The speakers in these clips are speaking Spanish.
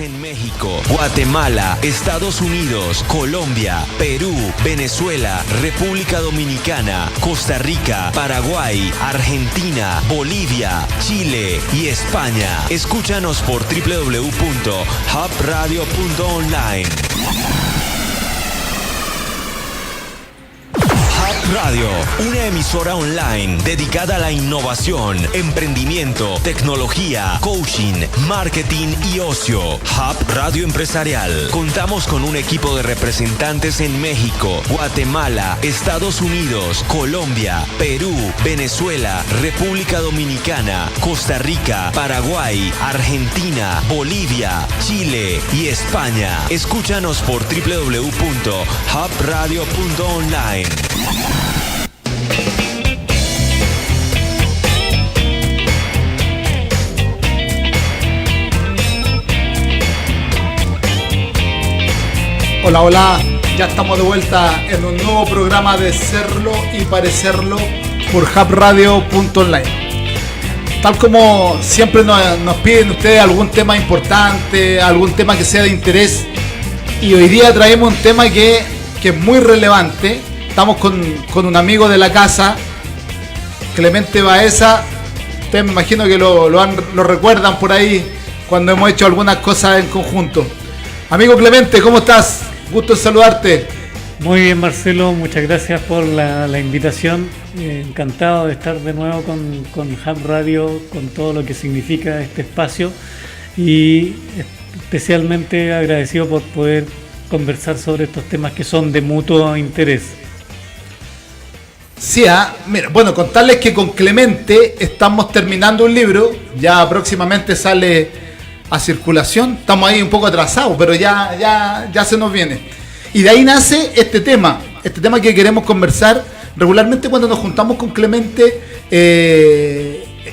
en México, Guatemala, Estados Unidos, Colombia, Perú, Venezuela, República Dominicana, Costa Rica, Paraguay, Argentina, Bolivia, Chile y España. Escúchanos por www.hubradio.online. Radio, una emisora online dedicada a la innovación, emprendimiento, tecnología, coaching, marketing y ocio. Hub Radio Empresarial. Contamos con un equipo de representantes en México, Guatemala, Estados Unidos, Colombia, Perú, Venezuela, República Dominicana, Costa Rica, Paraguay, Argentina, Bolivia, Chile y España. Escúchanos por www.hubradio.online. Hola, hola, ya estamos de vuelta en un nuevo programa de Serlo y Parecerlo por hubradio.online. Tal como siempre nos piden ustedes algún tema importante, algún tema que sea de interés, y hoy día traemos un tema que es muy relevante. Estamos con un amigo de la casa, Clemente Baeza. Ustedes me imagino que lo recuerdan por ahí cuando hemos hecho algunas cosas en conjunto. Amigo Clemente, ¿cómo estás? Gusto en saludarte. Muy bien, Marcelo, muchas gracias por la invitación. Encantado de estar de nuevo con Hub Radio, con todo lo que significa este espacio, y especialmente agradecido por poder conversar sobre estos temas que son de mutuo interés. Sí, mira, bueno, contarles que con Clemente estamos terminando un libro, ya próximamente sale a circulación. Estamos ahí un poco atrasados, pero ya se nos viene. Y de ahí nace este tema que queremos conversar. Regularmente cuando nos juntamos con Clemente,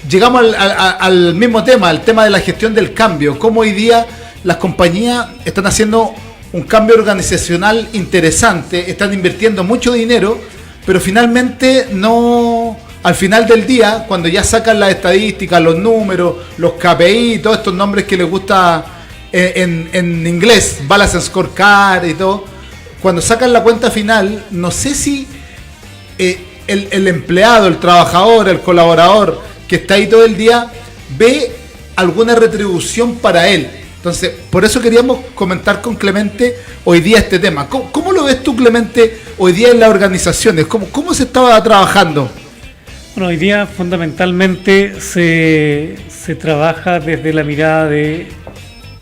llegamos al mismo tema, el tema de la gestión del cambio. Cómo hoy día las compañías están haciendo un cambio organizacional interesante, están invirtiendo mucho dinero, pero finalmente no... Al final del día, cuando ya sacan las estadísticas, los números, los KPI, todos estos nombres que les gusta en inglés, Balance Scorecard y todo, cuando sacan la cuenta final, no sé si el empleado, el trabajador, el colaborador que está ahí todo el día, ve alguna retribución para él. Entonces, por eso queríamos comentar con Clemente hoy día este tema. ¿Cómo lo ves tú, Clemente, hoy día en las organizaciones? ¿Cómo se estaba trabajando? Bueno, hoy día fundamentalmente se trabaja desde la mirada de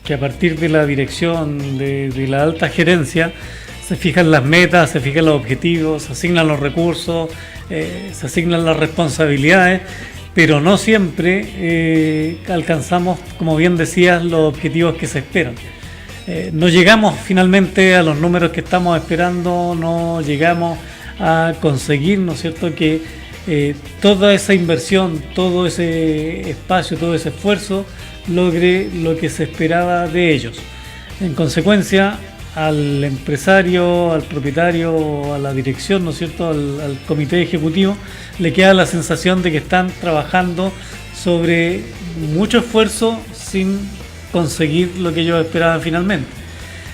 que a partir de la dirección de la alta gerencia se fijan las metas, se fijan los objetivos, se asignan los recursos, se asignan las responsabilidades, pero no siempre alcanzamos, como bien decías, los objetivos que se esperan. No llegamos finalmente a los números que estamos esperando, no llegamos a conseguir, ¿no es cierto?, que toda esa inversión, todo ese espacio, todo ese esfuerzo logre lo que se esperaba de ellos. En consecuencia, al empresario, al propietario, a la dirección, ¿no es cierto?, al comité ejecutivo, le queda la sensación de que están trabajando sobre mucho esfuerzo sin conseguir lo que ellos esperaban finalmente.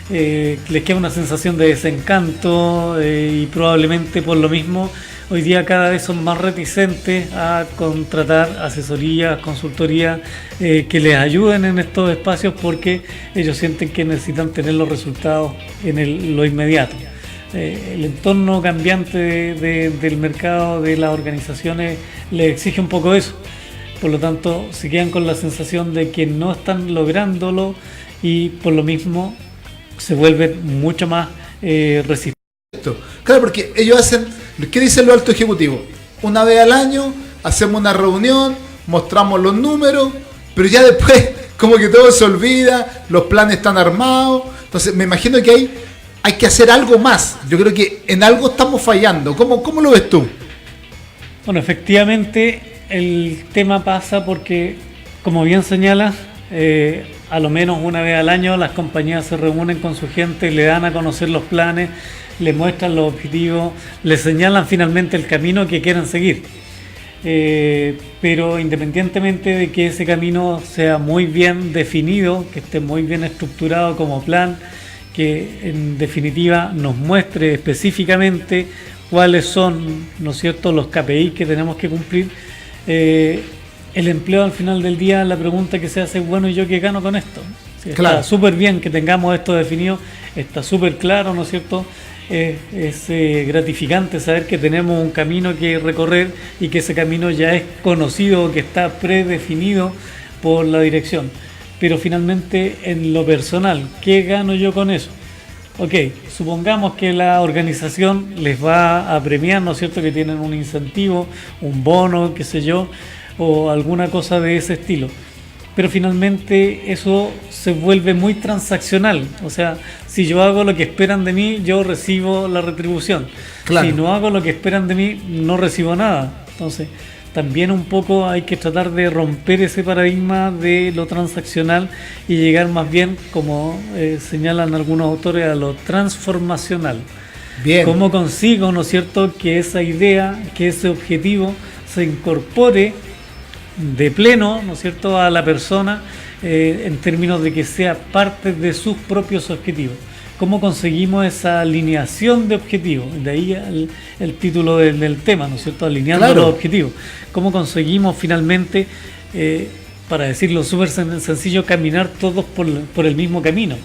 Les queda una sensación de desencanto y probablemente por lo mismo hoy día cada vez son más reticentes a contratar asesorías, consultorías que les ayuden en estos espacios, porque ellos sienten que necesitan tener los resultados en lo inmediato. El entorno cambiante del mercado, de las organizaciones, les exige un poco eso. Por lo tanto, se quedan con la sensación de que no están lográndolo y por lo mismo se vuelven mucho más resistentes. Claro, porque ellos hacen, ¿qué dicen los altos ejecutivos? Una vez al año hacemos una reunión, mostramos los números, pero ya después como que todo se olvida, los planes están armados. Entonces me imagino que hay que hacer algo más. Yo creo que en algo estamos fallando. ¿Cómo lo ves tú? Bueno, efectivamente el tema pasa porque, como bien señalas, a lo menos una vez al año las compañías se reúnen con su gente, le dan a conocer los planes, le muestran los objetivos, le señalan finalmente el camino que quieren seguir. pero independientemente de que ese camino sea muy bien definido, que esté muy bien estructurado como plan, que en definitiva nos muestre específicamente cuáles son, ¿no es cierto?, los KPI que tenemos que cumplir, el empleo al final del día, la pregunta que se hace es, bueno, ¿y yo qué gano con esto? Sí, claro. Está súper bien que tengamos esto definido, está súper claro, ¿no es cierto? Es gratificante saber que tenemos un camino que recorrer y que ese camino ya es conocido, que está predefinido por la dirección. Pero finalmente, en lo personal, ¿qué gano yo con eso? Ok, supongamos que la organización les va a premiar, ¿no es cierto?, que tienen un incentivo, un bono, qué sé yo, o alguna cosa de ese estilo. Pero finalmente eso se vuelve muy transaccional. O sea, si yo hago lo que esperan de mí, yo recibo la retribución. Claro. Si no hago lo que esperan de mí, no recibo nada. Entonces, también un poco hay que tratar de romper ese paradigma de lo transaccional y llegar más bien, como señalan algunos autores, a lo transformacional. Bien. ¿Cómo consigo, ¿no es cierto?, que esa idea, que ese objetivo se incorpore de pleno, ¿no es cierto?, a la persona, en términos de que sea parte de sus propios objetivos? ¿Cómo conseguimos esa alineación de objetivos? De ahí el título del tema, ¿no es cierto?, alineando Claro. los objetivos. ¿Cómo conseguimos finalmente, para decirlo súper sencillo, caminar todos por el mismo camino?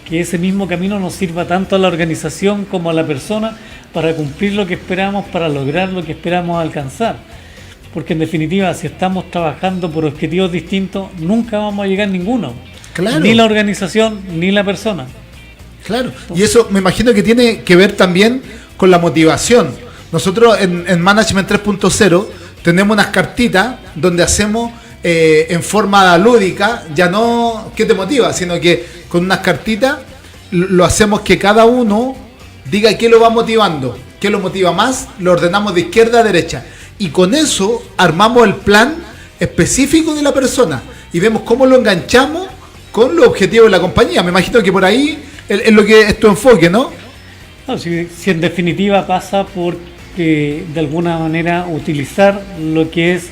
Que ese mismo camino nos sirva tanto a la organización como a la persona para cumplir lo que esperamos, para lograr lo que esperamos alcanzar. Porque en definitiva, si estamos trabajando por objetivos distintos, nunca vamos a llegar a ninguno. Claro. Ni la organización, ni la persona. Claro, y eso me imagino que tiene que ver también con la motivación. Nosotros en Management 3.0 tenemos unas cartitas donde hacemos en forma lúdica, ya no qué te motiva, sino que con unas cartitas lo hacemos que cada uno diga qué lo va motivando, qué lo motiva más, lo ordenamos de izquierda a derecha. Y con eso armamos el plan específico de la persona y vemos cómo lo enganchamos con los objetivos de la compañía. Me imagino que por ahí es lo que es tu enfoque, ¿no? No, si en definitiva pasa por de alguna manera utilizar lo que es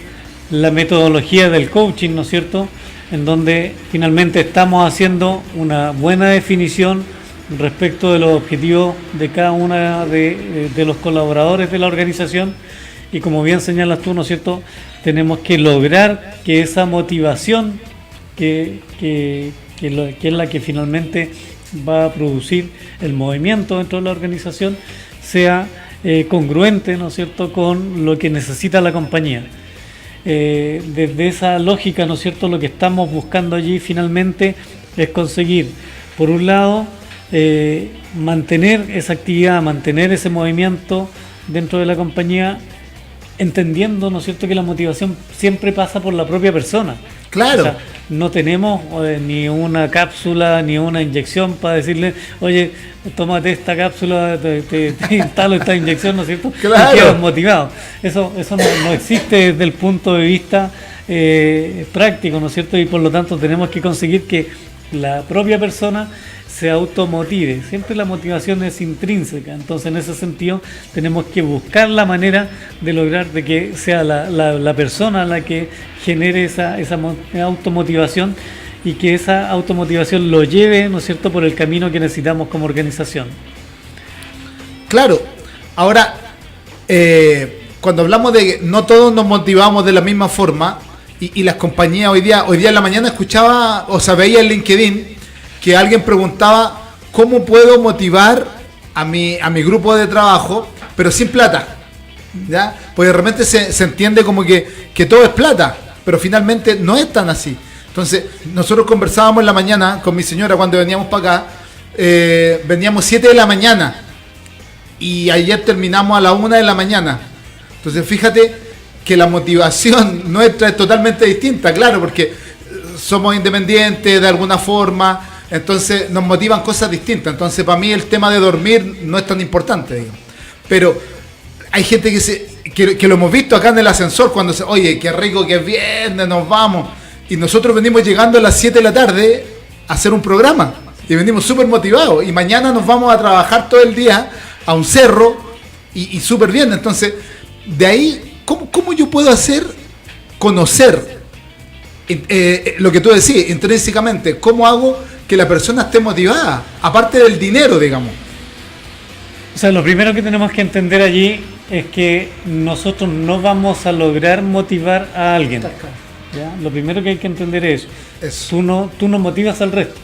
la metodología del coaching, ¿no es cierto?, en donde finalmente estamos haciendo una buena definición respecto de los objetivos de cada una de los colaboradores de la organización. Y como bien señalas tú, ¿no es cierto?, tenemos que lograr que esa motivación que es la que finalmente va a producir el movimiento dentro de la organización sea congruente, ¿no es cierto?, con lo que necesita la compañía. Desde esa lógica, ¿no es cierto?, lo que estamos buscando allí finalmente es conseguir, por un lado, mantener esa actividad, mantener ese movimiento dentro de la compañía, entendiendo, ¿no es cierto?, que la motivación siempre pasa por la propia persona. Claro. O sea, no tenemos ni una cápsula ni una inyección para decirle, oye, tómate esta cápsula, te instalo esta inyección, ¿no es cierto? Claro. Y quedas motivado. Eso no existe desde el punto de vista práctico, ¿no es cierto? Y por lo tanto tenemos que conseguir que la propia persona se automotive. Siempre la motivación es intrínseca, entonces en ese sentido tenemos que buscar la manera de lograr de que sea la persona la que genere esa automotivación y que esa automotivación lo lleve, ¿no es cierto?, por el camino que necesitamos como organización. Claro. Ahora, cuando hablamos de que no todos nos motivamos de la misma forma, y las compañías hoy día en la mañana escuchaba, o sea, veía en LinkedIn que alguien preguntaba cómo puedo motivar a mi grupo de trabajo, pero sin plata, ¿ya? Porque de repente se entiende como que todo es plata, pero finalmente no es tan así. Entonces, nosotros conversábamos en la mañana con mi señora cuando veníamos para acá, veníamos 7 de la mañana y ayer terminamos a la 1 de la mañana. Entonces, fíjate que la motivación nuestra es totalmente distinta, claro, porque somos independientes de alguna forma. Entonces nos motivan cosas distintas. Entonces para mí el tema de dormir no es tan importante, digamos. Pero hay gente que lo hemos visto acá en el ascensor cuando oye, qué rico que es viernes, nos vamos. Y nosotros venimos llegando a las 7 de la tarde a hacer un programa. Y venimos súper motivados. Y mañana nos vamos a trabajar todo el día a un cerro y súper bien. Entonces, de ahí, ¿cómo yo puedo conocer lo que tú decís, intrínsecamente? ¿Cómo hago que la persona esté motivada? Aparte del dinero, digamos. O sea, lo primero que tenemos que entender allí es que nosotros no vamos a lograr motivar a alguien. ¿Ya? Lo primero que hay que entender es eso. Tú no motivas al resto.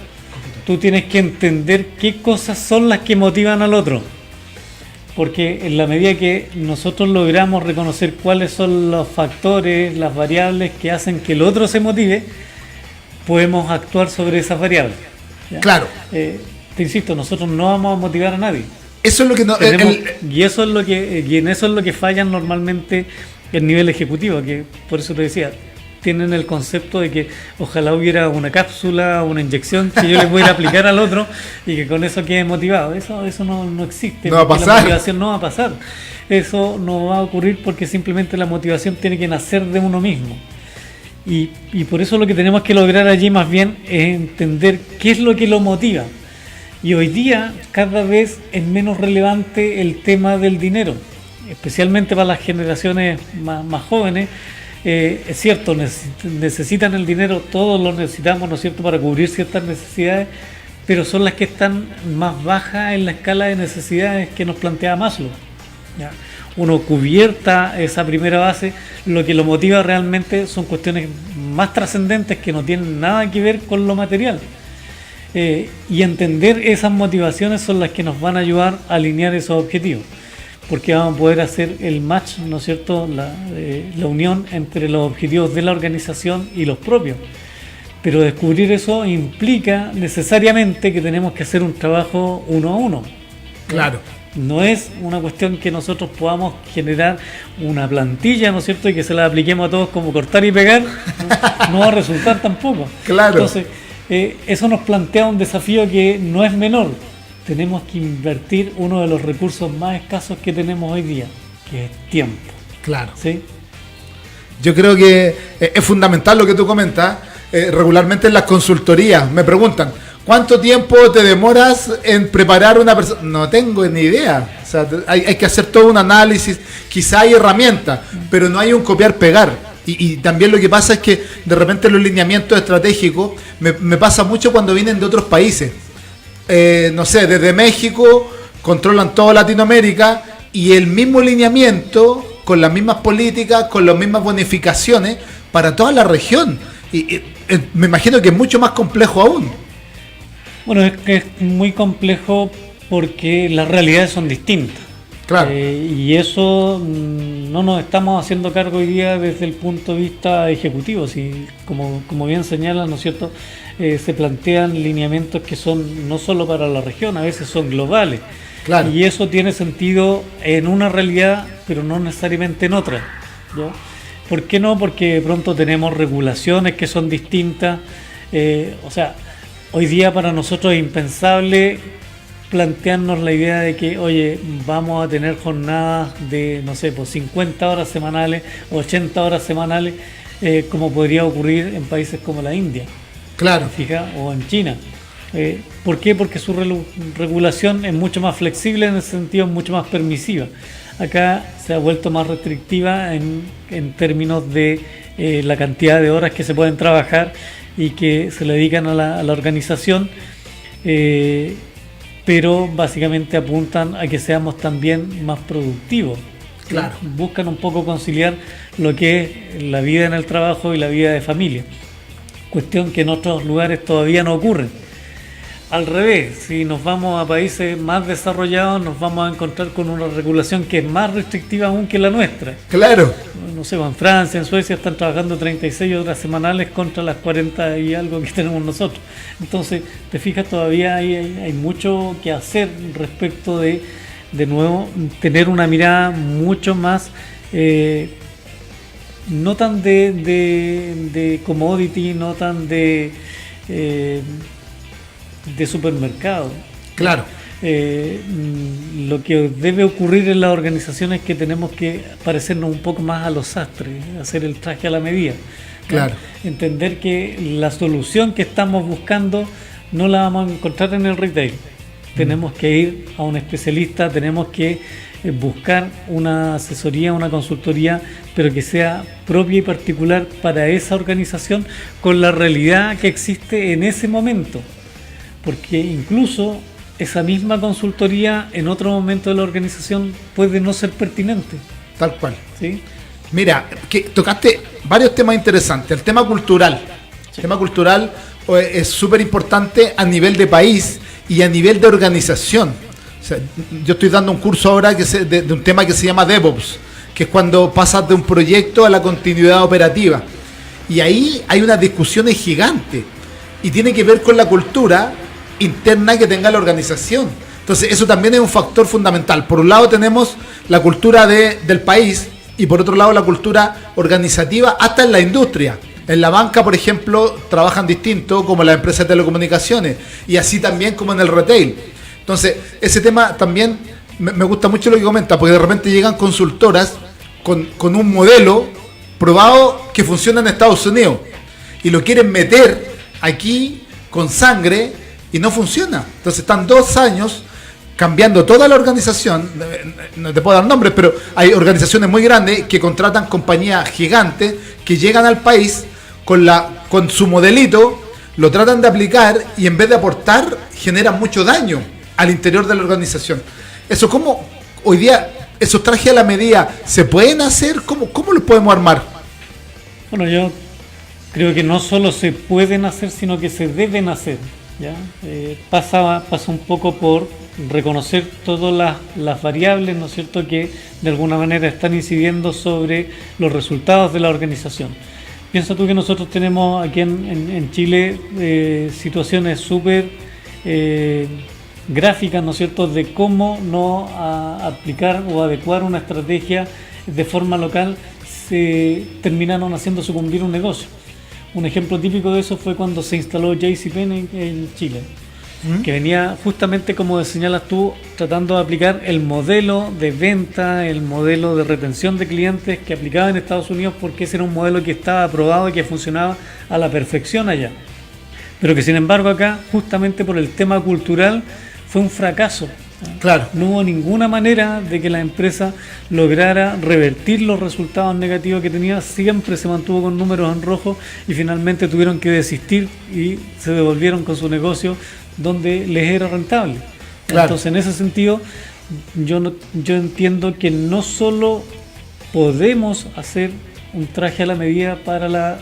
Tú tienes que entender qué cosas son las que motivan al otro. Porque en la medida que nosotros logramos reconocer cuáles son los factores, las variables que hacen que el otro se motive, podemos actuar sobre esas variables. ¿Ya? Claro. Te insisto, nosotros no vamos a motivar a nadie. Eso es lo que y eso es lo que y en eso es lo que fallan normalmente el nivel ejecutivo, que por eso te decía, tienen el concepto de que ojalá hubiera una cápsula, una inyección que yo le pudiera aplicar al otro y que con eso quede motivado. Eso no existe. No va a pasar. La motivación no va a pasar. Eso no va a ocurrir porque simplemente la motivación tiene que nacer de uno mismo. Y por eso lo que tenemos que lograr allí más bien es entender qué es lo que lo motiva. Y hoy día cada vez es menos relevante el tema del dinero, especialmente para las generaciones más jóvenes. Es cierto, necesitan el dinero, todos lo necesitamos, ¿no es cierto?, para cubrir ciertas necesidades, pero son las que están más bajas en la escala de necesidades que nos plantea Maslow. ¿Ya? Uno cubierta esa primera base, lo que lo motiva realmente son cuestiones más trascendentes que no tienen nada que ver con lo material. Y entender esas motivaciones son las que nos van a ayudar a alinear esos objetivos, porque vamos a poder hacer el match, ¿no es cierto?, la unión entre los objetivos de la organización y los propios. Pero descubrir eso implica necesariamente que tenemos que hacer un trabajo uno a uno. Claro. No es una cuestión que nosotros podamos generar una plantilla, ¿no es cierto?, y que se la apliquemos a todos como cortar y pegar. No va a resultar tampoco. Claro. Entonces, eso nos plantea un desafío que no es menor. Tenemos que invertir uno de los recursos más escasos que tenemos hoy día, que es tiempo. Claro. ¿Sí? Yo creo que es fundamental lo que tú comentas. Regularmente en las consultorías me preguntan, ¿cuánto tiempo te demoras en preparar una persona? No tengo ni idea. O sea, hay que hacer todo un análisis. Quizá hay herramientas, pero no hay un copiar-pegar. Y también lo que pasa es que de repente los lineamientos estratégicos me pasa mucho cuando vienen de otros países. No sé, desde México controlan toda Latinoamérica y el mismo lineamiento, con las mismas políticas, con las mismas bonificaciones para toda la región. Y me imagino que es mucho más complejo aún. Bueno, es que es muy complejo porque las realidades son distintas. Claro. Y eso no nos estamos haciendo cargo hoy día desde el punto de vista ejecutivo. Si, como bien señalan, ¿no es cierto?, se plantean lineamientos que son no solo para la región, a veces son globales. Claro. Y eso tiene sentido en una realidad, pero no necesariamente en otra. ¿Ya? ¿Por qué no? Porque de pronto tenemos regulaciones que son distintas. O sea, hoy día para nosotros es impensable plantearnos la idea de que, oye, vamos a tener jornadas de, no sé, pues 50 horas semanales, 80 horas semanales, como podría ocurrir en países como la India. Claro. Fija, o en China. ¿Por qué? Porque su regulación es mucho más flexible, en ese sentido es mucho más permisiva. Acá se ha vuelto más restrictiva en términos de la cantidad de horas que se pueden trabajar y que se le dedican a la organización, pero básicamente apuntan a que seamos también más productivos. Claro. Buscan un poco conciliar lo que es la vida en el trabajo y la vida de familia. Cuestión que en otros lugares todavía no ocurre. Al revés, si nos vamos a países más desarrollados, nos vamos a encontrar con una regulación que es más restrictiva aún que la nuestra. Claro. No sé, en Francia, en Suecia están trabajando 36 horas semanales contra las 40 y algo que tenemos nosotros. Entonces, te fijas, todavía hay mucho que hacer respecto de nuevo, tener una mirada mucho más, no tan de commodity, no tan de supermercado. Claro. Lo que debe ocurrir en las organizaciones es que tenemos que parecernos un poco más a los sastres, hacer el traje a la medida. Claro. Entender que la solución que estamos buscando no la vamos a encontrar en el retail. Tenemos que ir a un especialista, tenemos que buscar una asesoría, una consultoría, pero que sea propia y particular para esa organización con la realidad que existe en ese momento. Porque incluso esa misma consultoría en otro momento de la organización puede no ser pertinente. Tal cual. ¿Sí? Mira, que tocaste varios temas interesantes. El tema cultural. El tema cultural es súper importante a nivel de país y a nivel de organización. O sea, yo estoy dando un curso ahora de un tema que se llama DevOps, que es cuando pasas de un proyecto a la continuidad operativa. Y ahí hay unas discusiones gigantes. Y tiene que ver con la cultura interna que tenga la organización. Entonces, eso también es un factor fundamental. Por un lado tenemos la cultura del país y por otro lado la cultura organizativa hasta en la industria. En la banca, por ejemplo, trabajan distinto como las empresas de telecomunicaciones y así también como en el retail. Entonces, ese tema también me gusta mucho lo que comenta, porque de repente llegan consultoras con un modelo probado que funciona en Estados Unidos y lo quieren meter aquí con sangre y no funciona. Entonces están 2 años cambiando toda la organización. No te puedo dar nombres, pero hay organizaciones muy grandes que contratan compañías gigantes que llegan al país con su modelito, lo tratan de aplicar y en vez de aportar generan mucho daño al interior de la organización. Eso, ¿cómo hoy día esos trajes a la medida se pueden hacer? ¿Cómo los podemos armar? Bueno, yo creo que no solo se pueden hacer, sino que se deben hacer, ¿ya? Pasa un poco por reconocer todas las variables, ¿no es cierto?, que de alguna manera están incidiendo sobre los resultados de la organización. Piensa tú que nosotros tenemos aquí en Chile situaciones súper gráficas, ¿no es cierto?, de cómo no aplicar o adecuar una estrategia de forma local se terminaron haciendo sucumbir un negocio. Un ejemplo típico de eso fue cuando se instaló JCPenney en Chile, que venía justamente, como señalas tú, tratando de aplicar el modelo de venta, el modelo de retención de clientes que aplicaba en Estados Unidos, porque ese era un modelo que estaba aprobado y que funcionaba a la perfección allá. Pero que sin embargo acá, justamente por el tema cultural, fue un fracaso. Claro. No hubo ninguna manera de que la empresa lograra revertir los resultados negativos que tenía, siempre se mantuvo con números en rojo y finalmente tuvieron que desistir y se devolvieron con su negocio donde les era rentable. Claro. Entonces, en ese sentido, yo entiendo que no solo podemos hacer un traje a la medida para la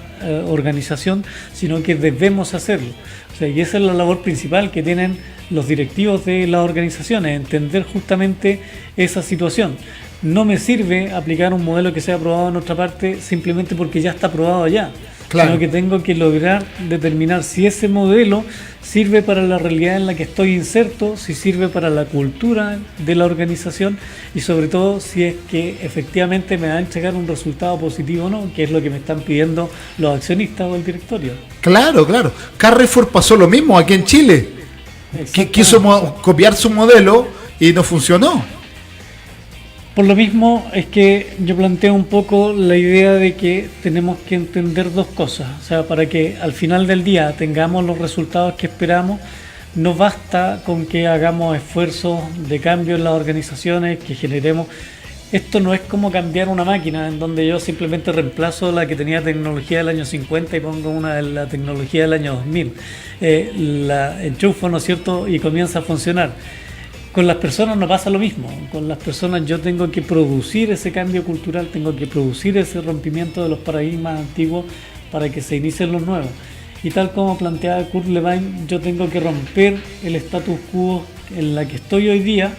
organización, sino que debemos hacerlo. O sea, y esa es la labor principal que tienen los directivos de las organizaciones, entender justamente esa situación. No me sirve aplicar un modelo que sea aprobado en otra parte simplemente porque ya está aprobado allá, claro, sino que tengo que lograr determinar si ese modelo sirve para la realidad en la que estoy inserto, si sirve para la cultura de la organización y sobre todo si es que efectivamente me va a entregar un resultado positivo o no, que es lo que me están pidiendo los accionistas o el directorio. Claro. Carrefour pasó lo mismo aquí en Chile. Quiso copiar su modelo y no funcionó. Por lo mismo es que yo planteo un poco la idea de que tenemos que entender 2 cosas. O sea, para que al final del día tengamos los resultados que esperamos, no basta con que hagamos esfuerzos de cambio en las organizaciones, que generemos. Esto no es como cambiar una máquina en donde yo simplemente reemplazo la que tenía tecnología del año 50 y pongo una de la tecnología del año 2000. La enchufo, ¿no es cierto?, y comienza a funcionar. Con las personas no pasa lo mismo. Con las personas yo tengo que producir ese cambio cultural, tengo que producir ese rompimiento de los paradigmas antiguos para que se inicien los nuevos. Y tal como planteaba Kurt Lewin, yo tengo que romper el status quo en la que estoy hoy día,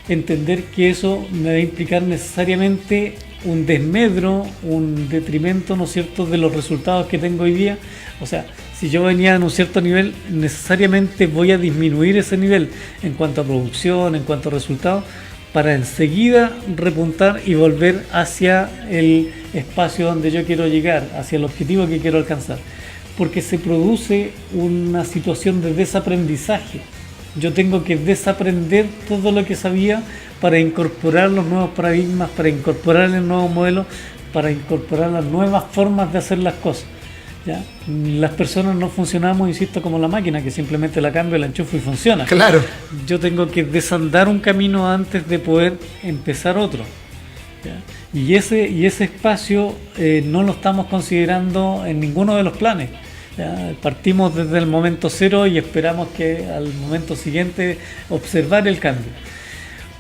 entender que eso me va a implicar necesariamente un desmedro, un detrimento, ¿no es cierto?, de los resultados que tengo hoy día. O sea, si yo venía en un cierto nivel, necesariamente voy a disminuir ese nivel en cuanto a producción, en cuanto a resultados, para enseguida repuntar y volver hacia el espacio donde yo quiero llegar, hacia el objetivo que quiero alcanzar. Porque se produce una situación de desaprendizaje. Yo tengo que desaprender todo lo que sabía para incorporar los nuevos paradigmas, para incorporar el nuevo modelo, para incorporar las nuevas formas de hacer las cosas. ¿ya? Las personas no funcionamos, insisto, como la máquina, que simplemente la cambio, la enchufo y funciona. Claro. Yo tengo que desandar un camino antes de poder empezar otro, ¿ya? Y ese espacio no lo estamos considerando en ninguno de los planes. ¿Ya? Partimos desde el momento cero y esperamos que al momento siguiente observar el cambio.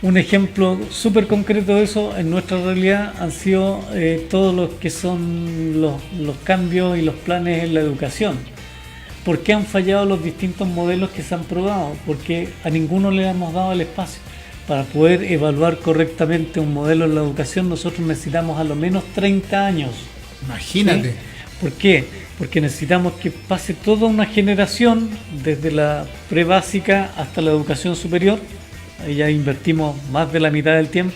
Un ejemplo súper concreto de eso en nuestra realidad han sido todos los que son los cambios y los planes en la educación. ¿Por qué han fallado los distintos modelos que se han probado? Porque a ninguno le hemos dado el espacio. Para poder evaluar correctamente un modelo en la educación, nosotros necesitamos a lo menos 30 años. Imagínate. ¿Sí? ¿Por qué? Porque necesitamos que pase toda una generación, desde la prebásica hasta la educación superior. Ahí ya invertimos más de la mitad del tiempo.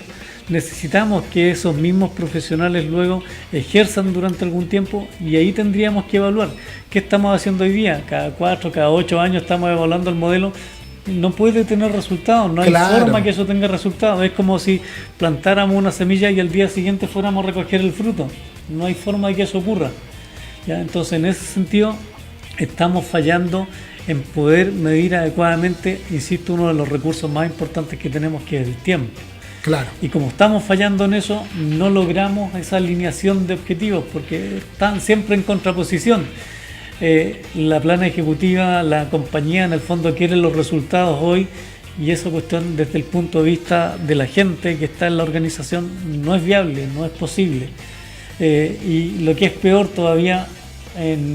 Necesitamos que esos mismos profesionales luego ejerzan durante algún tiempo, y ahí tendríamos que evaluar qué estamos haciendo hoy día. Cada 4, cada 8 años estamos evaluando el modelo. No puede tener resultados, no hay forma que eso tenga resultados. Es como si plantáramos una semilla y al día siguiente fuéramos a recoger el fruto. No hay forma de que eso ocurra, ¿ya? Entonces, en ese sentido, estamos fallando en poder medir adecuadamente, insisto, uno de los recursos más importantes que tenemos, que es el tiempo. Claro. Y como estamos fallando en eso, no logramos esa alineación de objetivos, porque están siempre en contraposición. La plana ejecutiva, la compañía en el fondo quiere los resultados hoy, y esa cuestión desde el punto de vista de la gente que está en la organización no es viable, no es posible. Y lo que es peor todavía,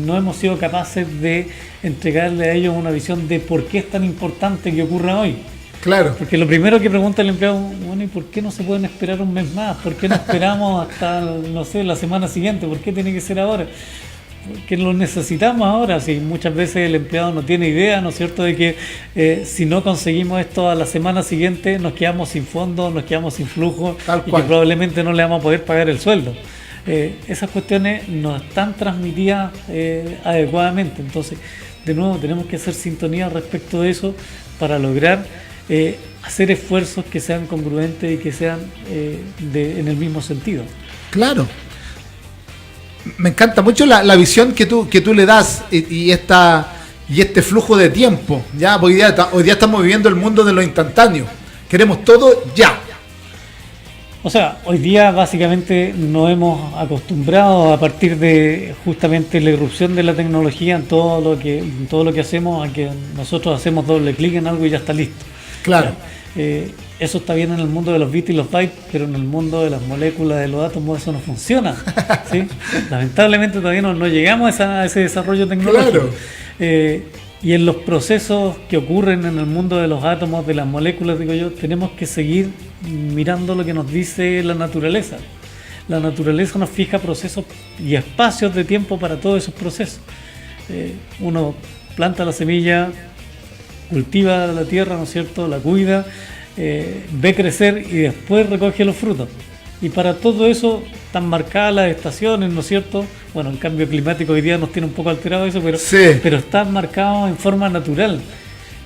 no hemos sido capaces de entregarle a ellos una visión de por qué es tan importante que ocurra hoy. Claro. Porque lo primero que pregunta el empleado, bueno, ¿y por qué no se pueden esperar un mes más? ¿Por qué no esperamos hasta, no sé, la semana siguiente? ¿Por qué tiene que ser ahora? Que lo necesitamos ahora. Si muchas veces el empleado no tiene idea, ¿no es cierto?, de que si no conseguimos esto a la semana siguiente nos quedamos sin fondos, nos quedamos sin flujo, y que probablemente no le vamos a poder pagar el sueldo. Esas cuestiones no están transmitidas adecuadamente. Entonces, de nuevo, tenemos que hacer sintonía respecto de eso para lograr hacer esfuerzos que sean congruentes y que sean en el mismo sentido. Claro. Me encanta mucho la visión que tú le das y este flujo de tiempo. Ya hoy día estamos viviendo el mundo de lo instantáneo. Queremos todo ya. O sea, hoy día básicamente nos hemos acostumbrado, a partir de justamente la irrupción de la tecnología en todo lo que hacemos, a que nosotros hacemos doble clic en algo y ya está listo. Claro. Eso está bien en el mundo de los bits y los bytes, pero en el mundo de las moléculas, de los átomos, eso no funciona, ¿sí? Lamentablemente todavía no llegamos a ese desarrollo tecnológico. Claro. Y en los procesos que ocurren en el mundo de los átomos, de las moléculas, digo yo, tenemos que seguir mirando lo que nos dice la naturaleza. La naturaleza nos fija procesos y espacios de tiempo para todos esos procesos. Uno planta la semilla, cultiva la tierra, ¿no es cierto?, la cuida, ve crecer y después recoge los frutos. Y para todo eso están marcadas las estaciones, ¿no es cierto? Bueno, el cambio climático hoy día nos tiene un poco alterado eso, pero está marcado en forma natural.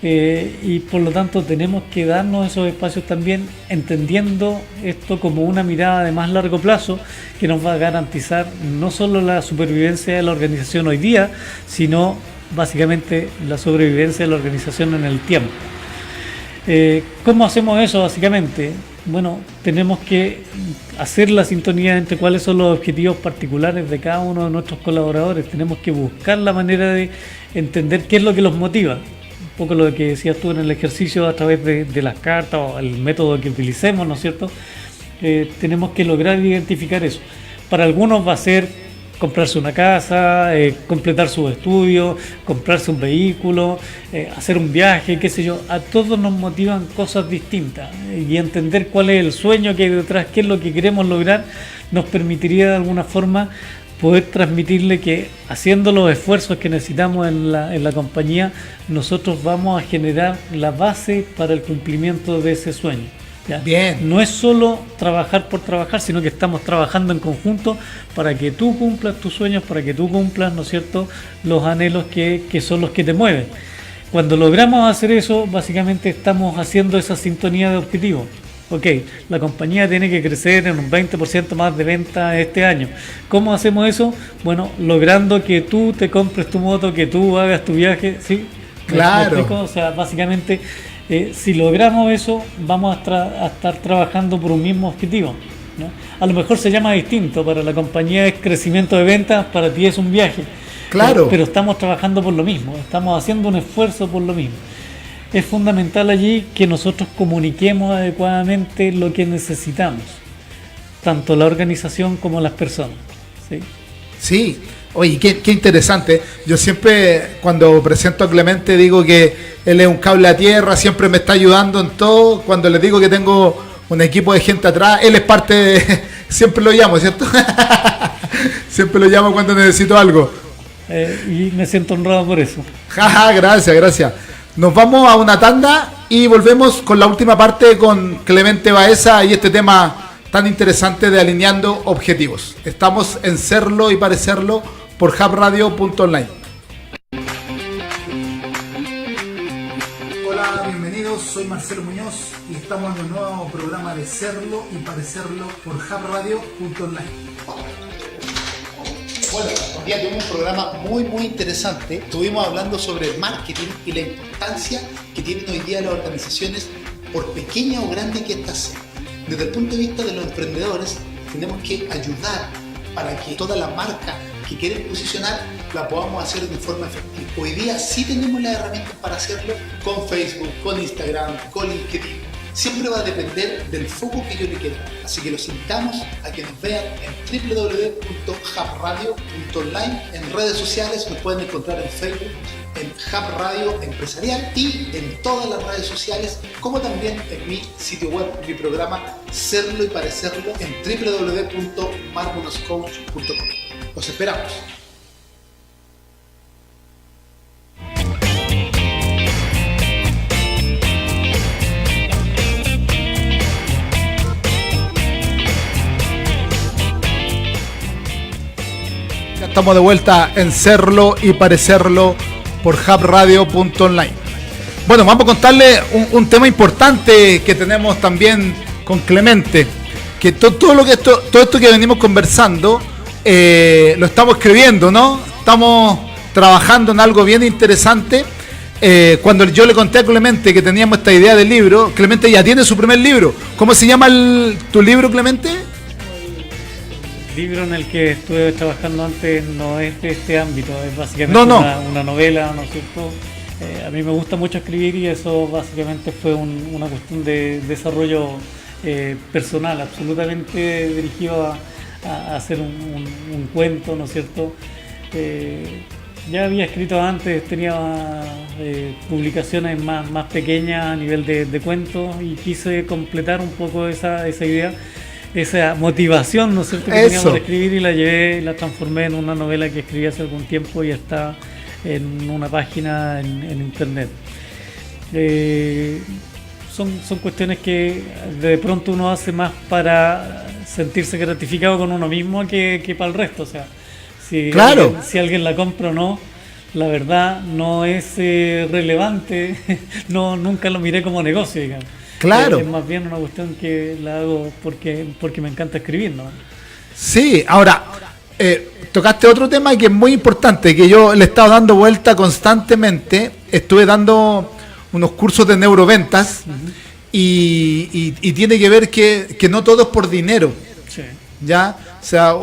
Y por lo tanto tenemos que darnos esos espacios también, entendiendo esto como una mirada de más largo plazo que nos va a garantizar no solo la supervivencia de la organización hoy día, sino básicamente la sobrevivencia de la organización en el tiempo. ¿Cómo hacemos eso básicamente? Bueno, tenemos que hacer la sintonía entre cuáles son los objetivos particulares de cada uno de nuestros colaboradores. Tenemos que buscar la manera de entender qué es lo que los motiva. Un poco lo que decías tú en el ejercicio a través de las cartas o el método que utilicemos, ¿no es cierto? Tenemos que lograr identificar eso. Para algunos va a ser comprarse una casa, completar sus estudios, comprarse un vehículo, hacer un viaje, qué sé yo. A todos nos motivan cosas distintas, y entender cuál es el sueño que hay detrás, qué es lo que queremos lograr, nos permitiría de alguna forma poder transmitirle que haciendo los esfuerzos que necesitamos en la compañía, nosotros vamos a generar la base para el cumplimiento de ese sueño. ¿Ya? Bien. No es solo trabajar por trabajar, sino que estamos trabajando en conjunto para que tú cumplas tus sueños, para que tú cumplas, ¿no es cierto?, los anhelos que son los que te mueven. Cuando logramos hacer eso, básicamente estamos haciendo esa sintonía de objetivos. ok, la compañía tiene que crecer en un 20% más de venta este año. ¿Cómo hacemos eso? Bueno, logrando que tú te compres tu moto, que tú hagas tu viaje, ¿sí? Claro. ¿Me explico? O sea, básicamente, si logramos eso, vamos a estar trabajando por un mismo objetivo, ¿no? A lo mejor se llama distinto, para la compañía es crecimiento de ventas, para ti es un viaje. Claro. Pero estamos trabajando por lo mismo, estamos haciendo un esfuerzo por lo mismo. Es fundamental allí que nosotros comuniquemos adecuadamente lo que necesitamos, tanto la organización como las personas, ¿sí? Sí, oye, qué interesante. Yo siempre, cuando presento a Clemente, digo que él es un cable a tierra, siempre me está ayudando en todo. Cuando le digo que tengo un equipo de gente atrás, él es parte de... Siempre lo llamo, ¿cierto? Siempre lo llamo cuando necesito algo. Y me siento honrado por eso. Jaja, gracias. Nos vamos a una tanda y volvemos con la última parte con Clemente Baeza y este tema tan interesante de alineando objetivos. Estamos en Serlo y Parecerlo por hubradio.online. Hola, bienvenidos, soy Marcelo Muñoz y estamos en un nuevo programa de Serlo y Parecerlo por hubradio.online. Bueno, hoy día tuvimos un programa muy interesante. Estuvimos hablando sobre el marketing y la importancia que tienen hoy día las organizaciones, por pequeña o grande que éstas sean. Desde el punto de vista de los emprendedores, tenemos que ayudar para que toda la marca que quieren posicionar la podamos hacer de forma efectiva. Hoy día sí tenemos las herramientas para hacerlo con Facebook, con Instagram, con LinkedIn. Siempre va a depender del foco que yo le quiera dar. Así que los invitamos a que nos vean en www.hubradio.online. En redes sociales nos pueden encontrar en Facebook, en Hub Radio Empresarial y en todas las redes sociales, como también en mi sitio web, mi programa Serlo y Parecerlo en www.marmonoscoach.com. Los esperamos. Estamos de vuelta en Serlo y Parecerlo por hubradio.online. Bueno, vamos a contarle un tema importante que tenemos también con Clemente, que todo esto que venimos conversando lo estamos escribiendo, ¿no? Estamos trabajando en algo bien interesante. Cuando yo le conté a Clemente que teníamos esta idea del libro, Clemente ya tiene su primer libro. ¿Cómo se llama tu libro, Clemente? El libro en el que estuve trabajando antes no es de este ámbito, es básicamente una novela, ¿no es cierto? A mí me gusta mucho escribir y eso básicamente fue una cuestión de desarrollo personal, absolutamente dirigido a hacer un cuento, ¿no es cierto? Ya había escrito antes, tenía publicaciones más pequeñas a nivel de cuentos y quise completar un poco esa idea, esa motivación, ¿no es cierto?, que teníamos de escribir, y la transformé en una novela que escribí hace algún tiempo y está en una página en internet. Son cuestiones que de pronto uno hace más para sentirse gratificado con uno mismo que para el resto. O sea, si alguien la compra o no, la verdad no es relevante. Nunca lo miré como negocio, digamos. Claro. Es más bien una cuestión que la hago porque me encanta escribir, ¿no? Sí, ahora, tocaste otro tema que es muy importante, que yo le he estado dando vuelta constantemente. Estuve dando unos cursos de neuroventas, y tiene que ver que no todo es por dinero. Sí. ¿Ya? O sea,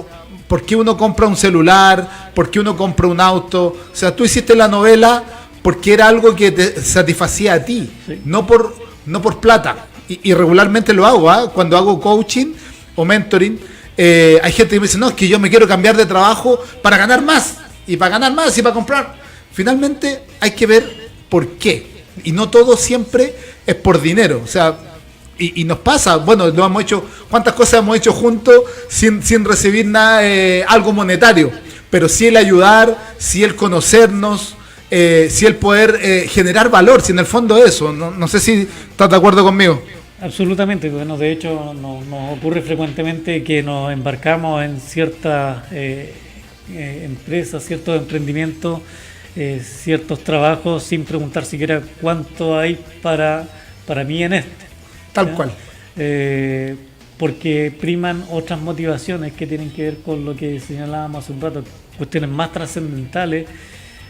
¿por qué uno compra un celular? ¿Por qué uno compra un auto? O sea, tú hiciste la novela porque era algo que te satisfacía a ti, sí, no por plata. Y regularmente lo hago, ¿eh? Cuando hago coaching o mentoring, hay gente que me dice, no, es que yo me quiero cambiar de trabajo para ganar más, y para ganar más, y para comprar. Finalmente hay que ver por qué. Y no todo siempre es por dinero. O sea, y nos pasa, bueno, lo hemos hecho, cuántas cosas hemos hecho juntos sin recibir nada, algo monetario, pero sí el ayudar, sí el conocernos, sí el poder generar valor, si en el fondo eso. No sé si estás de acuerdo conmigo. Absolutamente. Bueno, de hecho nos ocurre frecuentemente que nos embarcamos en ciertas empresas, ciertos emprendimientos, ciertos trabajos sin preguntar siquiera cuánto hay para mí en este. Tal cual. porque priman otras motivaciones que tienen que ver con lo que señalábamos hace un rato, cuestiones más trascendentales,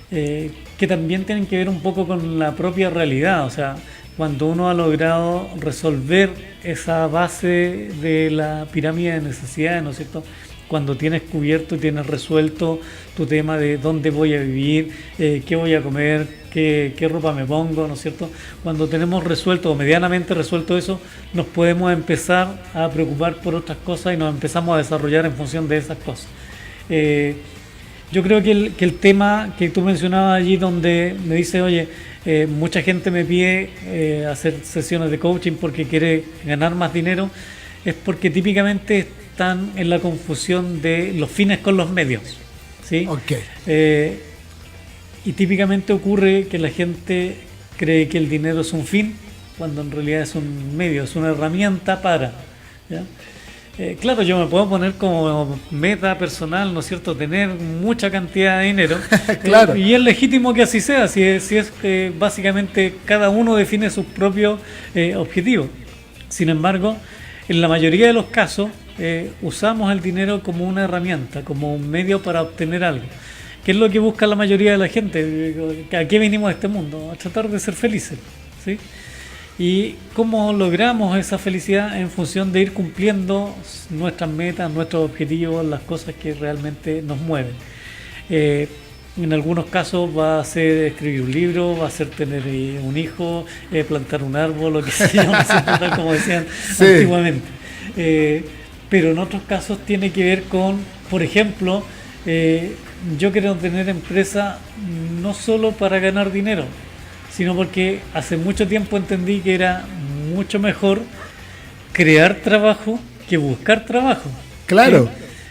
que también tienen que ver un poco con la propia realidad. O sea, cuando uno ha logrado resolver esa base de la pirámide de necesidades, ¿no es cierto? Cuando tienes cubierto y tienes resuelto tu tema de dónde voy a vivir, qué voy a comer, qué ropa me pongo, ¿no es cierto? Cuando tenemos resuelto o medianamente resuelto eso, nos podemos empezar a preocupar por otras cosas y nos empezamos a desarrollar en función de esas cosas. Yo creo que el tema que tú mencionabas allí, donde me dice, oye, mucha gente me pide hacer sesiones de coaching porque quiere ganar más dinero, es porque típicamente están en la confusión de los fines con los medios, ¿sí? Okay. Y típicamente ocurre que la gente cree que el dinero es un fin, cuando en realidad es un medio, es una herramienta para, ¿ya? Claro, yo me puedo poner como meta personal, ¿no es cierto?, tener mucha cantidad de dinero. Claro. Y es legítimo que así sea, si es que básicamente cada uno define sus propios objetivos. Sin embargo, en la mayoría de los casos, usamos el dinero como una herramienta, como un medio para obtener algo. ¿Qué es lo que busca la mayoría de la gente? ¿A qué venimos a este mundo? A tratar de ser felices, ¿sí? Y cómo logramos esa felicidad en función de ir cumpliendo nuestras metas, nuestros objetivos, las cosas que realmente nos mueven. En algunos casos va a ser escribir un libro, va a ser tener un hijo, plantar un árbol, lo que sea, no sé, tal como decían sí. Antiguamente. Pero en otros casos tiene que ver con, por ejemplo, yo quiero tener empresa no solo para ganar dinero, sino porque hace mucho tiempo entendí que era mucho mejor crear trabajo que buscar trabajo. Claro.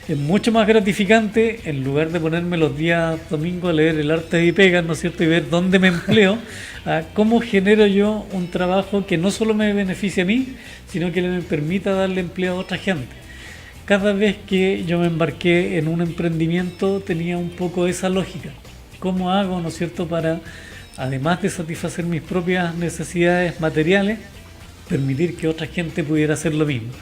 Es mucho más gratificante, en lugar de ponerme los días domingos a leer El arte de pegas, ¿no es cierto?, y ver dónde me empleo, cómo genero yo un trabajo que no solo me beneficie a mí, sino que me permita darle empleo a otra gente. Cada vez que yo me embarqué en un emprendimiento tenía un poco esa lógica. ¿Cómo hago, ¿no es cierto?, para, además de satisfacer mis propias necesidades materiales, permitir que otra gente pudiera hacer lo mismo?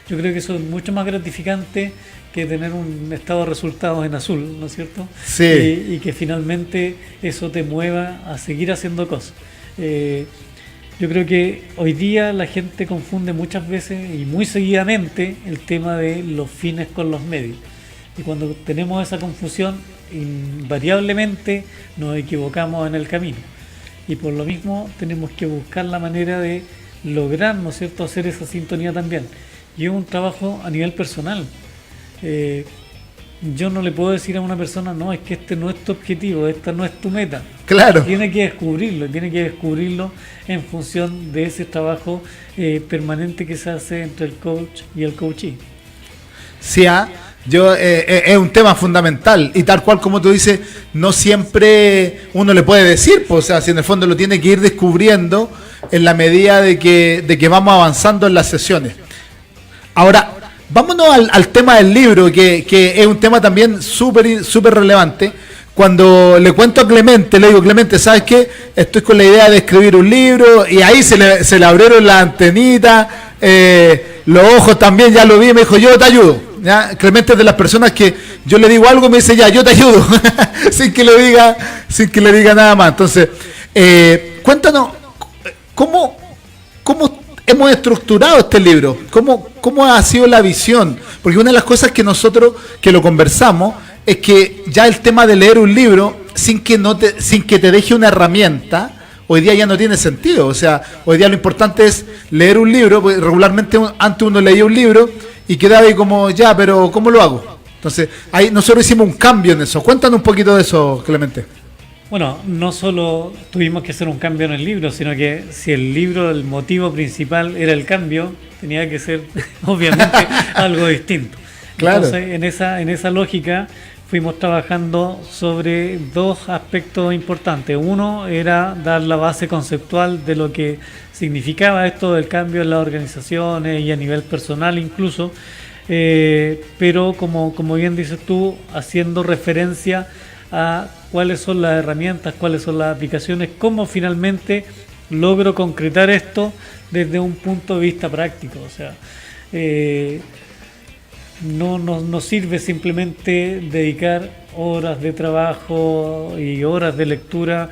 Yo creo que eso es mucho más gratificante que tener un estado de resultados en azul, ¿no es cierto? Sí. Y que finalmente eso te mueva a seguir haciendo cosas. Yo creo que hoy día la gente confunde muchas veces y muy seguidamente el tema de los fines con los medios. Y cuando tenemos esa confusión, invariablemente nos equivocamos en el camino. Y por lo mismo tenemos que buscar la manera de lograr, ¿no es cierto?, hacer esa sintonía también. Y es un trabajo a nivel personal. Yo no le puedo decir a una persona, no, es que este no es tu objetivo, esta no es tu meta. Claro. Tiene que descubrirlo en función de ese trabajo permanente que se hace entre el coach y el coachee. Sí, es un tema fundamental y tal cual como tú dices, no siempre uno le puede decir, pues, o sea, si en el fondo lo tiene que ir descubriendo en la medida de que vamos avanzando en las sesiones. Ahora, vámonos al tema del libro, que es un tema también súper relevante. Cuando le cuento a Clemente, le digo, Clemente, ¿sabes qué? Estoy con la idea de escribir un libro, y ahí se le abrieron las antenitas, los ojos también, ya lo vi, me dijo, yo te ayudo. ¿Ya? Clemente es de las personas que yo le digo algo, me dice, ya, yo te ayudo, sin que le diga nada más. Entonces, cuéntanos, ¿cómo hemos estructurado este libro? ¿Cómo ha sido la visión? Porque una de las cosas que nosotros, que lo conversamos, es que ya el tema de leer un libro sin que te deje una herramienta, hoy día ya no tiene sentido. O sea, hoy día lo importante es leer un libro, porque regularmente antes uno leía un libro y quedaba ahí como, ya, pero ¿cómo lo hago? Entonces, ahí nosotros hicimos un cambio en eso. Cuéntanos un poquito de eso, Clemente. Bueno, no solo tuvimos que hacer un cambio en el libro, sino que si el libro, el motivo principal era el cambio, tenía que ser obviamente algo distinto. Claro. Entonces, en esa lógica fuimos trabajando sobre dos aspectos importantes. Uno era dar la base conceptual de lo que significaba esto del cambio en las organizaciones y a nivel personal incluso, pero como bien dices tú, haciendo referencia a cuáles son las herramientas, cuáles son las aplicaciones, cómo finalmente logro concretar esto desde un punto de vista práctico. O sea, no sirve simplemente dedicar horas de trabajo y horas de lectura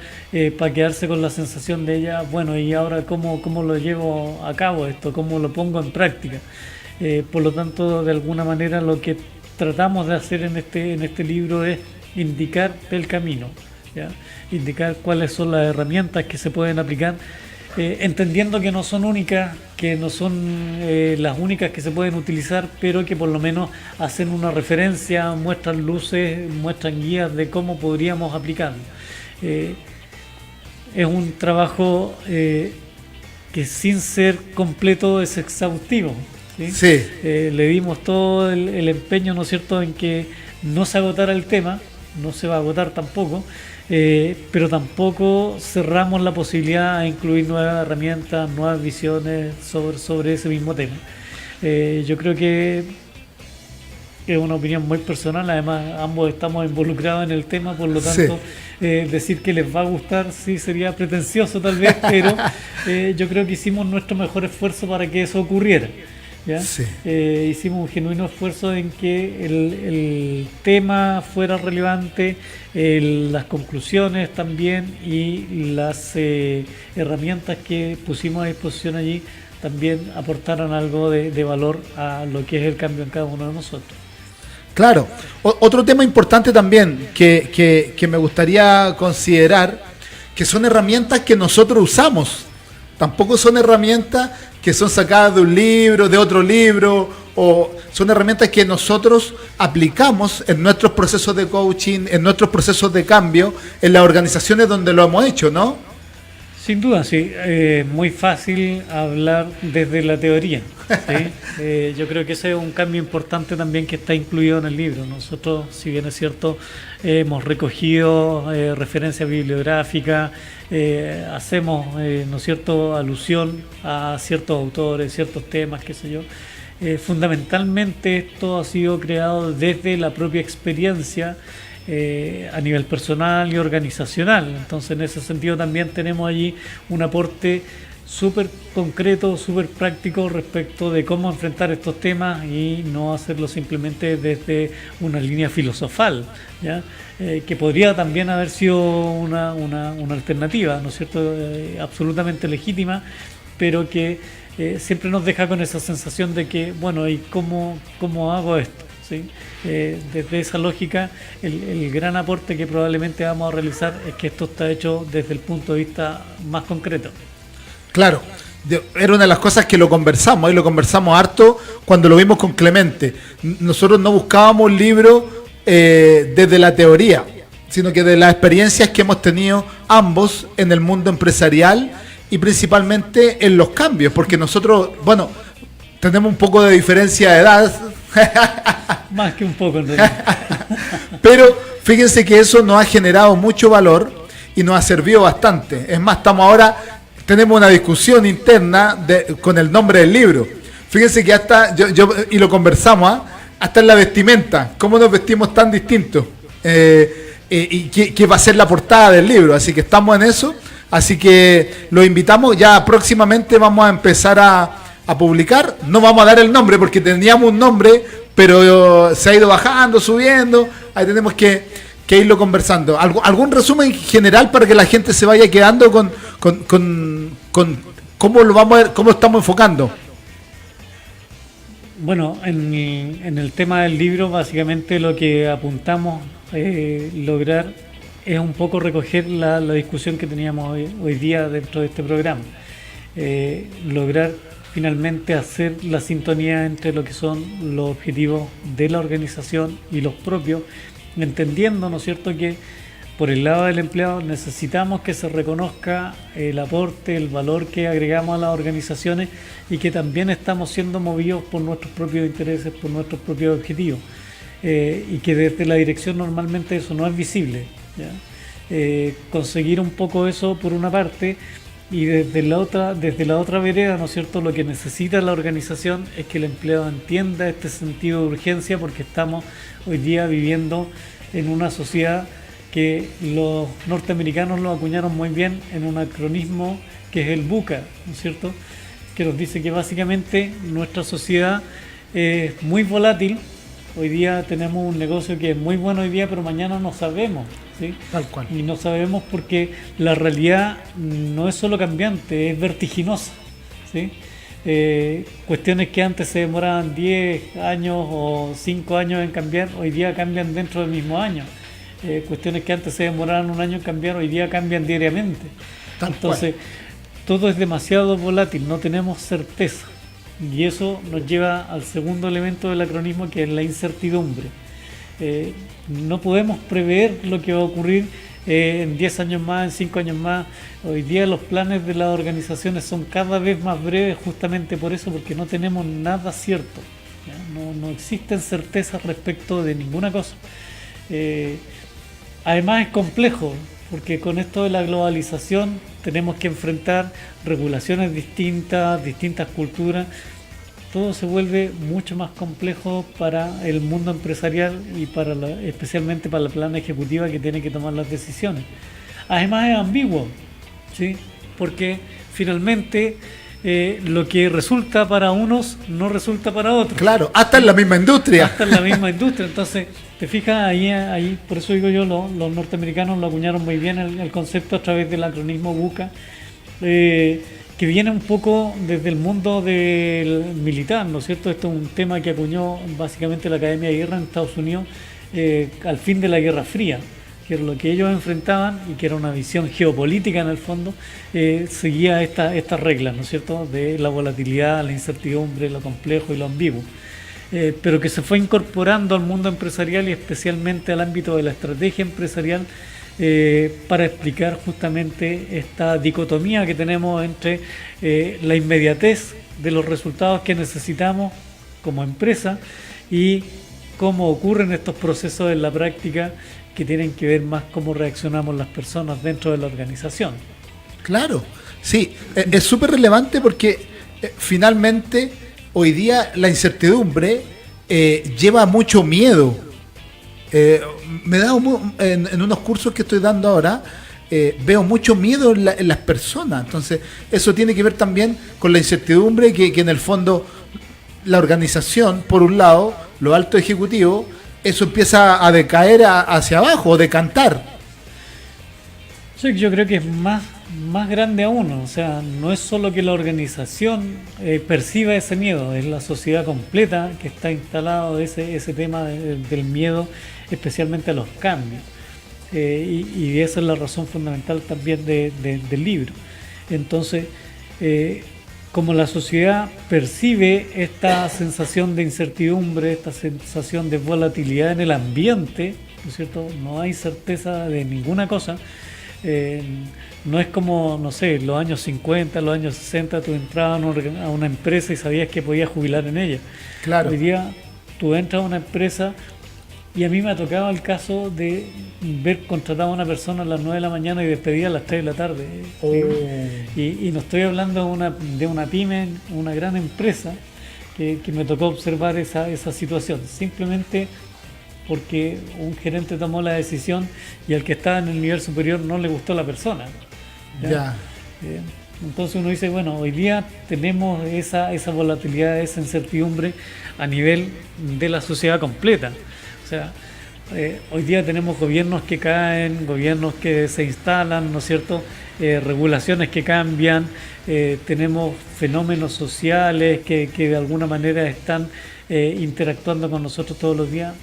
para quedarse con la sensación de ella, bueno, y ahora cómo lo llevo a cabo esto, cómo lo pongo en práctica. Por lo tanto, de alguna manera lo que tratamos de hacer en este libro es indicar el camino, ¿ya? Indicar cuáles son las herramientas que se pueden aplicar, entendiendo que no son únicas, que no son las únicas que se pueden utilizar, pero que por lo menos hacen una referencia, muestran luces, muestran guías de cómo podríamos aplicarlo. Es un trabajo que sin ser completo es exhaustivo, ¿sí? Sí. Le dimos todo el empeño, ¿no es cierto?, en que no se agotara el tema, no se va a agotar tampoco, pero tampoco cerramos la posibilidad a incluir nuevas herramientas, nuevas visiones sobre ese mismo tema. Yo creo que es una opinión muy personal, además ambos estamos involucrados en el tema, por lo tanto decir que les va a gustar sí sería pretencioso tal vez, pero yo creo que hicimos nuestro mejor esfuerzo para que eso ocurriera, ¿ya? Sí. Hicimos un genuino esfuerzo en que el tema fuera relevante, las conclusiones también, y las herramientas que pusimos a disposición allí también aportaron algo de valor a lo que es el cambio en cada uno de nosotros. Claro. Otro tema importante también que me gustaría considerar, que son herramientas que nosotros usamos. Tampoco son herramientas que son sacadas de un libro, de otro libro, o son herramientas que nosotros aplicamos en nuestros procesos de coaching, en nuestros procesos de cambio, en las organizaciones donde lo hemos hecho, ¿no? Sin duda, sí. Muy fácil hablar desde la teoría, ¿sí? Yo creo que ese es un cambio importante también que está incluido en el libro. Nosotros, si bien es cierto, hemos recogido referencias bibliográficas, hacemos, ¿no es cierto?, alusión a ciertos autores, ciertos temas, qué sé yo. Fundamentalmente esto ha sido creado desde la propia experiencia a nivel personal y organizacional. Entonces, en ese sentido también tenemos allí un aporte súper concreto, súper práctico respecto de cómo enfrentar estos temas y no hacerlo simplemente desde una línea filosofal, ¿ya? Que podría también haber sido una alternativa, ¿no es cierto?, absolutamente legítima, pero que siempre nos deja con esa sensación de que, bueno, ¿y cómo hago esto? ¿Sí? Desde esa lógica, el gran aporte que probablemente vamos a realizar es que esto está hecho desde el punto de vista más concreto. Claro, era una de las cosas que lo conversamos, y lo conversamos harto cuando lo vimos con Clemente. Nosotros no buscábamos un libro desde la teoría, sino que de las experiencias que hemos tenido ambos en el mundo empresarial y principalmente en los cambios, porque nosotros, bueno, tenemos un poco de diferencia de edad. Más que un poco en realidad. Pero fíjense que eso nos ha generado mucho valor y nos ha servido bastante. Es más, tenemos una discusión interna con el nombre del libro. Fíjense que hasta, y lo conversamos, hasta en la vestimenta, cómo nos vestimos tan distintos. Y qué va a ser la portada del libro. Así que estamos en eso. Así que los invitamos. Ya próximamente vamos a empezar a publicar. No vamos a dar el nombre porque teníamos un nombre, pero se ha ido bajando, subiendo. Ahí tenemos que irlo conversando. ¿Algún resumen general para que la gente se vaya quedando con cómo lo vamos a ver, cómo lo estamos enfocando? Bueno, en el tema del libro, básicamente lo que apuntamos lograr es un poco recoger la discusión que teníamos hoy día dentro de este programa. Lograr finalmente hacer la sintonía entre lo que son los objetivos de la organización y los propios, entendiendo, ¿no es cierto?, que por el lado del empleado necesitamos que se reconozca el aporte, el valor que agregamos a las organizaciones y que también estamos siendo movidos por nuestros propios intereses, por nuestros propios objetivos, y que desde la dirección normalmente eso no es visible, ¿ya? Conseguir un poco eso por una parte, y desde la otra vereda, ¿no es cierto?, lo que necesita la organización es que el empleado entienda este sentido de urgencia, porque estamos hoy día viviendo en una sociedad que los norteamericanos lo acuñaron muy bien en un acronismo que es el VUCA, ¿no es cierto?, que nos dice que básicamente nuestra sociedad es muy volátil. Hoy día tenemos un negocio que es muy bueno hoy día, pero mañana no sabemos, ¿sí? Tal cual. Y no sabemos porque la realidad no es solo cambiante, es vertiginosa, ¿sí? Cuestiones que antes se demoraban 10 años o 5 años en cambiar, hoy día cambian dentro del mismo año. Cuestiones que antes se demoraban un año en cambiar, hoy día cambian diariamente. Entonces, todo es demasiado volátil, no tenemos certeza. Y eso nos lleva al segundo elemento del acronismo, que es la incertidumbre. No podemos prever lo que va a ocurrir en 10 años más, en 5 años más. Hoy día los planes de las organizaciones son cada vez más breves, justamente por eso, porque no tenemos nada cierto. No existen certezas respecto de ninguna cosa. Además es complejo, porque con esto de la globalización tenemos que enfrentar regulaciones distintas culturas. Todo se vuelve mucho más complejo para el mundo empresarial y especialmente para la plana ejecutiva que tiene que tomar las decisiones. Además es ambiguo, ¿sí? Porque finalmente lo que resulta para unos no resulta para otros. Claro, hasta en la misma industria. Hasta en la misma industria. Entonces, te fijas, ahí por eso digo yo, los norteamericanos lo acuñaron muy bien el concepto a través del acronismo VUCA, que viene un poco desde el mundo del militar, ¿no es cierto? Esto es un tema que acuñó básicamente la Academia de Guerra en Estados Unidos al fin de la Guerra Fría, que era lo que ellos enfrentaban y que era una visión geopolítica en el fondo, seguía estas reglas, ¿no es cierto?, de la volatilidad, la incertidumbre, lo complejo y lo ambiguo. Pero que se fue incorporando al mundo empresarial y especialmente al ámbito de la estrategia empresarial para explicar justamente esta dicotomía que tenemos entre la inmediatez de los resultados que necesitamos como empresa y cómo ocurren estos procesos en la práctica, que tienen que ver más cómo reaccionamos las personas dentro de la organización. Claro, sí, es súper relevante porque finalmente hoy día la incertidumbre lleva mucho miedo. Me he dado en unos cursos que estoy dando ahora, veo mucho miedo en las personas. Entonces, eso tiene que ver también con la incertidumbre que en el fondo la organización, por un lado, lo alto ejecutivo, eso empieza a decaer hacia abajo, decantar. Sí, yo creo que es más grande aún, o sea, no es solo que la organización perciba ese miedo, es la sociedad completa que está instalado ese tema del miedo, especialmente a los cambios. Y esa es la razón fundamental también del libro. Entonces, como la sociedad percibe esta sensación de incertidumbre, esta sensación de volatilidad en el ambiente, ¿no es cierto?, no hay certeza de ninguna cosa. No es como, no sé, los años 50, los años 60, tú entrabas a una empresa y sabías que podías jubilar en ella. Claro. Hoy día tú entras a una empresa y a mí me ha tocado el caso de ver contratar a una persona a las 9 de la mañana y despedir a las 3 de la tarde. Oh. Y no estoy hablando de una pyme, una gran empresa, que me tocó observar esa situación. Simplemente porque un gerente tomó la decisión y al que estaba en el nivel superior no le gustó la persona. ¿Ya? Entonces uno dice, bueno, hoy día tenemos esa volatilidad, esa incertidumbre a nivel de la sociedad completa. O sea, hoy día tenemos gobiernos que caen, gobiernos que se instalan, ¿no es cierto?, regulaciones que cambian, tenemos fenómenos sociales que de alguna manera están interactuando con nosotros todos los días.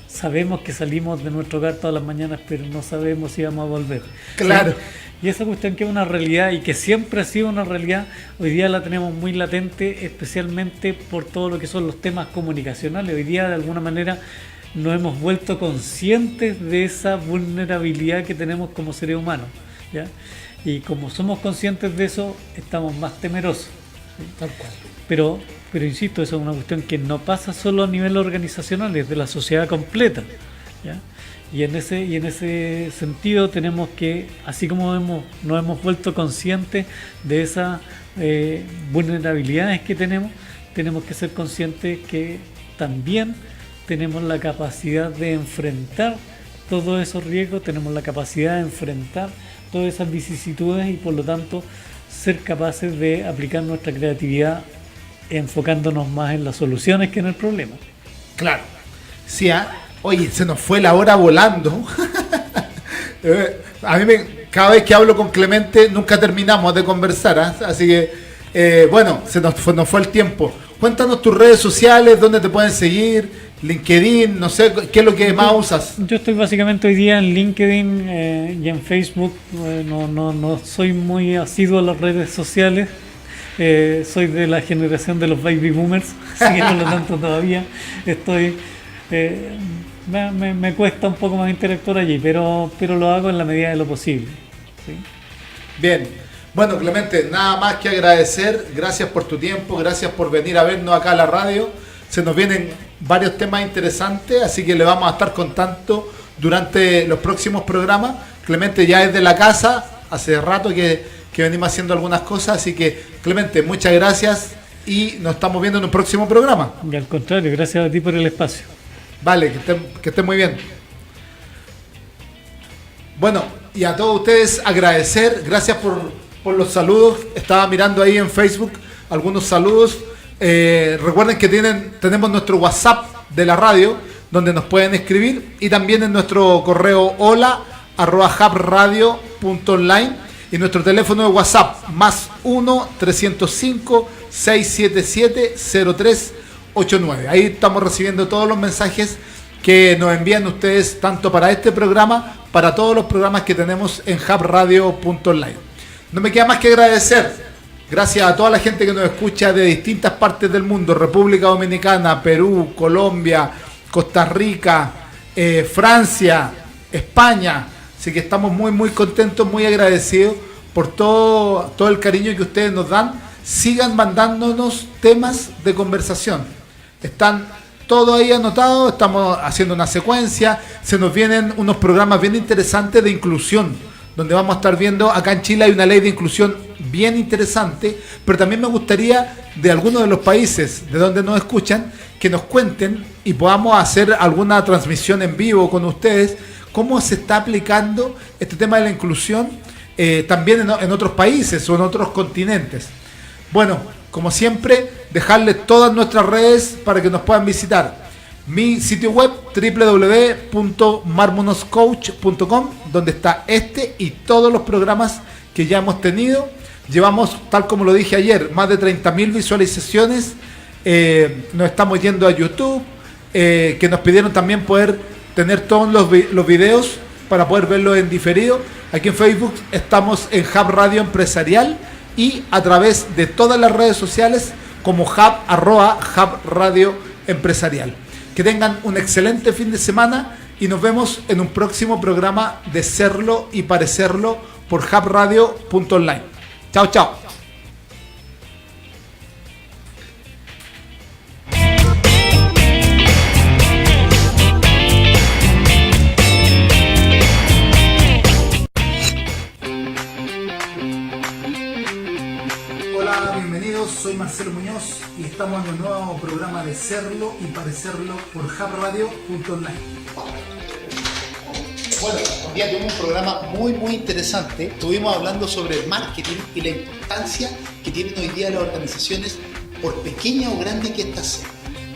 Sabemos que salimos de nuestro hogar todas las mañanas, pero no sabemos si vamos a volver. Claro. ¿Sí? Y esa cuestión que es una realidad y que siempre ha sido una realidad, hoy día la tenemos muy latente, especialmente por todo lo que son los temas comunicacionales. Hoy día, de alguna manera, nos hemos vuelto conscientes de esa vulnerabilidad que tenemos como seres humanos, ¿ya? Y como somos conscientes de eso, estamos más temerosos, ¿sí? Tal cual. Pero insisto, eso es una cuestión que no pasa solo a nivel organizacional, es de la sociedad completa, ¿ya? Y en ese sentido tenemos que, así como nos hemos vuelto conscientes de esas vulnerabilidades que tenemos que ser conscientes que también tenemos la capacidad de enfrentar todos esos riesgos, tenemos la capacidad de enfrentar todas esas vicisitudes y por lo tanto ser capaces de aplicar nuestra creatividad enfocándonos más en las soluciones que en el problema. Claro. Sí, oye, se nos fue la hora volando. Cada vez que hablo con Clemente nunca terminamos de conversar, así que bueno, se nos fue el tiempo. Cuéntanos tus redes sociales, dónde te pueden seguir, LinkedIn, no sé, ¿qué es lo que más usas? Yo estoy básicamente hoy día en LinkedIn y en Facebook. No soy muy asiduo a las redes sociales. Soy de la generación de los baby boomers, así que por lo tanto todavía estoy... me cuesta un poco más interactuar allí, pero lo hago en la medida de lo posible. ¿Sí? Bien. Bueno, Clemente, nada más que agradecer. Gracias por tu tiempo, gracias por venir a vernos acá a la radio. Se nos vienen varios temas interesantes, así que le vamos a estar contando durante los próximos programas. Clemente ya es de la casa, hace rato que venimos haciendo algunas cosas, así que Clemente, muchas gracias y nos estamos viendo en un próximo programa. Y al contrario, gracias a ti por el espacio. Vale, que estén muy bien. Bueno, y a todos ustedes agradecer, gracias por los saludos. Estaba mirando ahí en Facebook algunos saludos. Recuerden que tenemos nuestro WhatsApp de la radio, donde nos pueden escribir, y también en nuestro correo hola@hubradio.online y nuestro teléfono de WhatsApp más 1-305-677-0389. Ahí estamos recibiendo todos los mensajes que nos envían ustedes, tanto para este programa, para todos los programas que tenemos en hubradio.online. No me queda más que agradecer. Gracias a toda la gente que nos escucha de distintas partes del mundo: República Dominicana, Perú, Colombia, Costa Rica, Francia, España. Así que estamos muy muy contentos, muy agradecidos por todo el cariño que ustedes nos dan. Sigan mandándonos temas de conversación. Están todo ahí anotado, estamos haciendo una secuencia. Se nos vienen unos programas bien interesantes de inclusión, donde vamos a estar viendo, acá en Chile hay una ley de inclusión bien interesante, pero también me gustaría de algunos de los países de donde nos escuchan, que nos cuenten y podamos hacer alguna transmisión en vivo con ustedes, cómo se está aplicando este tema de la inclusión también en otros países o en otros continentes. Bueno, como siempre, dejarles todas nuestras redes para que nos puedan visitar. Mi sitio web www.marmonoscoach.com, donde está este y todos los programas que ya hemos tenido. Llevamos, tal como lo dije ayer, más de 30.000 visualizaciones. Nos estamos yendo a YouTube, que nos pidieron también poder tener todos los videos para poder verlos en diferido. Aquí en Facebook estamos en Hub Radio Empresarial y a través de todas las redes sociales como @Hub Radio Empresarial. Que tengan un excelente fin de semana y nos vemos en un próximo programa de Serlo y Parecerlo por hubradio.online. Chao, chao. Hola, bienvenidos, soy Marcelo Muñoz y estamos en un nuevo programa de Serlo y Parecerlo por hubradio.online. Bueno, hoy día tuvimos un programa muy muy interesante. Estuvimos hablando sobre el marketing y la importancia que tienen hoy día las organizaciones, por pequeña o grande que ésta sea.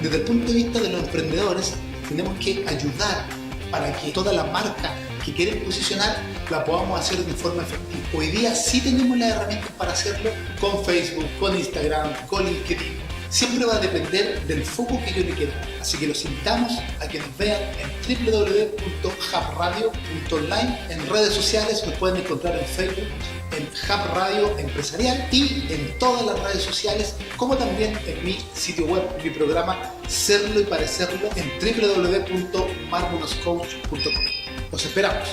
Desde el punto de vista de los emprendedores, tenemos que ayudar para que toda la marca que quieren posicionar la podamos hacer de forma efectiva. Hoy día sí tenemos las herramientas para hacerlo, con Facebook, con Instagram, con LinkedIn. Siempre va a depender del foco que yo le quiera dar. Así que los invitamos a que nos vean en www.hubradio.online. En redes sociales nos pueden encontrar en Facebook, en Hub Radio Empresarial y en todas las redes sociales, como también en mi sitio web, mi programa Serlo y Parecerlo en www.marmonoscoach.com. Los esperamos.